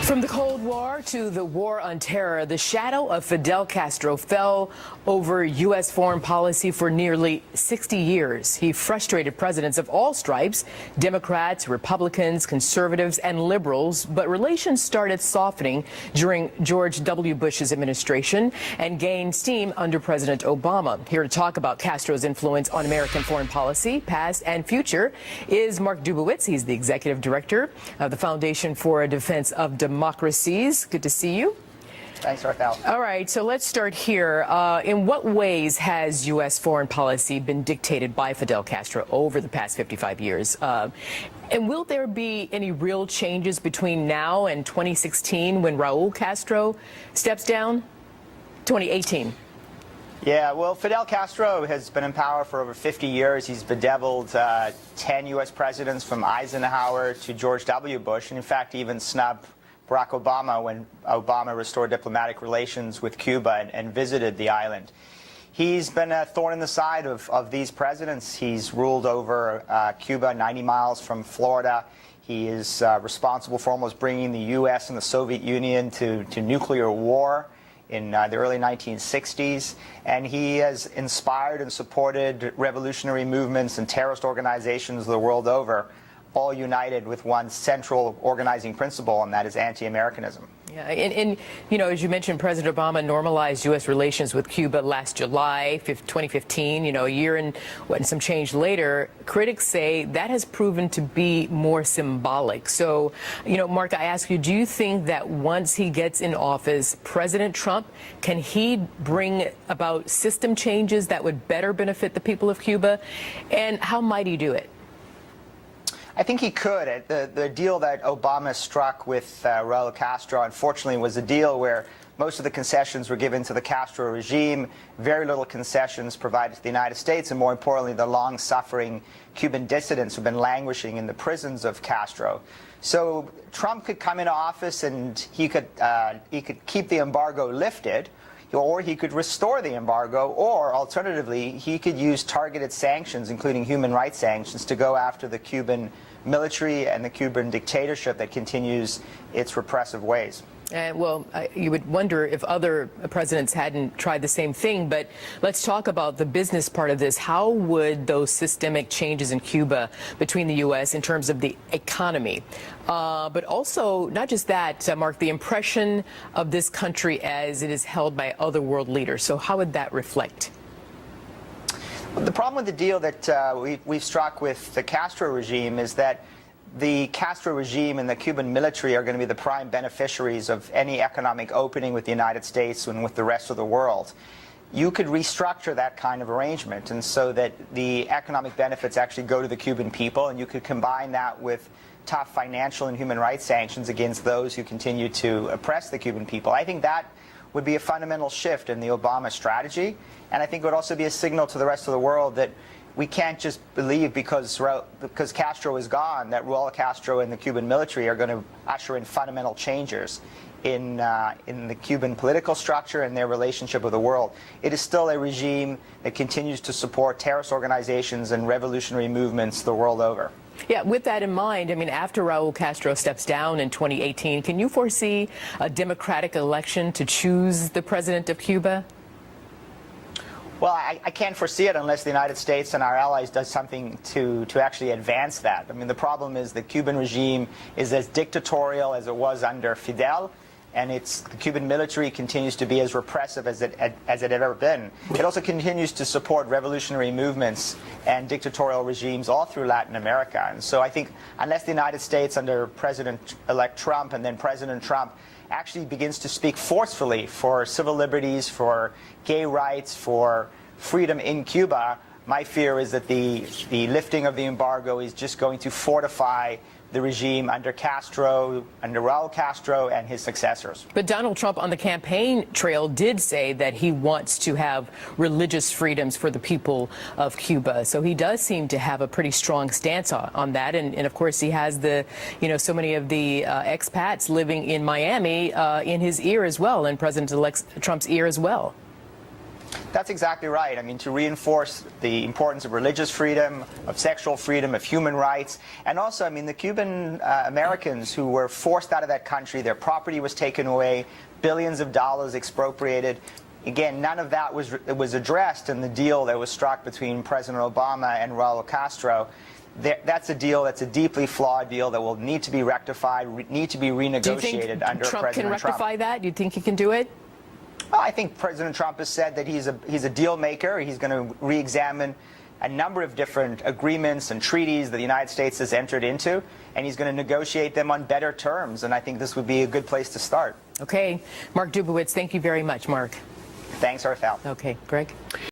From the Cold War to the War on Terror, the shadow of Fidel Castro fell over U.S. foreign policy for nearly 60 years. He frustrated presidents of all stripes, Democrats, Republicans, conservatives, and liberals, but relations started softening during George W. Bush's administration and gained steam under President Obama. Here to talk about Castro's influence on American foreign policy, past and future, is Mark Dubowitz. He's the executive director of the Foundation for a Defense of Democracies. Good to see you. Thanks, Raquel. All right, so let's start here. In what ways has U.S. foreign policy been dictated by Fidel Castro over the past 55 years? And will there be any real changes between now and 2016 when Raul Castro steps down? 2018. Yeah, well, Fidel Castro has been in power for over 50 years. He's bedeviled 10 U.S. presidents from Eisenhower to George W. Bush, and in fact even snubbed Barack Obama when Obama restored diplomatic relations with Cuba and visited the island. He's been a thorn in the side of these presidents. He's ruled over Cuba 90 miles from Florida. He is responsible for almost bringing the U.S. and the Soviet Union to nuclear war in the early 1960s, and he has inspired and supported revolutionary movements and terrorist organizations the world over, all united with one central organizing principle, and that is anti-Americanism. Yeah, and you know, as you mentioned, President Obama normalized U.S. relations with Cuba last July 2015, you know, a year and some change later. Critics say that has proven to be more symbolic. So, you know, Mark, I ask you, do you think that once he gets in office, President Trump, can he bring about system changes that would better benefit the people of Cuba? And how might he do it? I think he could. The deal that Obama struck with Raul Castro, unfortunately, was a deal where most of the concessions were given to the Castro regime, very little concessions provided to the United States, and more importantly, the long-suffering Cuban dissidents who've been languishing in the prisons of Castro. So Trump could come into office and he could keep the embargo lifted, or he could restore the embargo, or alternatively, he could use targeted sanctions, including human rights sanctions, to go after the Cuban military and the Cuban dictatorship that continues its repressive ways. Well, you would wonder if other presidents hadn't tried the same thing, but let's talk about the business part of this. How would those systemic changes in Cuba between the U.S. in terms of the economy, but also not just that, Mark, the impression of this country as it is held by other world leaders? So how would that reflect? Well, the problem with the deal that we've struck with the Castro regime is that the Castro regime and the Cuban military are going to be the prime beneficiaries of any economic opening with the United States and with the rest of the world. You could restructure that kind of arrangement, and so that the economic benefits actually go to the Cuban people, and you could combine that with tough financial and human rights sanctions against those who continue to oppress the Cuban people. I think that would be a fundamental shift in the Obama strategy, and I think it would also be a signal to the rest of the world that we can't just believe because Castro is gone that Raul Castro and the Cuban military are going to usher in fundamental changes in the Cuban political structure and their relationship with the world. It is still a regime that continues to support terrorist organizations and revolutionary movements the world over. Yeah, with that in mind, I mean, after Raul Castro steps down in 2018, can you foresee a democratic election to choose the president of Cuba? Well, I can't foresee it unless the United States and our allies does something to actually advance that. I mean, the problem is the Cuban regime is as dictatorial as it was under Fidel, and the Cuban military continues to be as repressive as it had ever been. It also continues to support revolutionary movements and dictatorial regimes all through Latin America. And so I think unless the United States under President-elect Trump and then President Trump actually begins to speak forcefully for civil liberties, for gay rights, for freedom in Cuba, my fear is that the lifting of the embargo is just going to fortify the regime under Castro, under Raul Castro and his successors. But Donald Trump on the campaign trail did say that he wants to have religious freedoms for the people of Cuba. So he does seem to have a pretty strong stance on that. And of course, he has so many of the expats living in Miami in his ear as well, and President-elect Trump's ear as well. That's exactly right. I mean, to reinforce the importance of religious freedom, of sexual freedom, of human rights, and also, I mean, the Cuban Americans who were forced out of that country, their property was taken away, billions of dollars expropriated. Again, none of that was addressed in the deal that was struck between President Obama and Raul Castro. That's a deal that's a deeply flawed deal that will need to be rectified, need to be renegotiated. Do you think under Trump President can rectify Trump. that? Do you think he can do it? Well, I think President Trump has said that he's a deal maker. He's going to re-examine a number of different agreements and treaties that the United States has entered into, and he's going to negotiate them on better terms. And I think this would be a good place to start. Okay. Mark Dubowitz, thank you very much, Mark. Thanks, Arthel. Okay, Greg.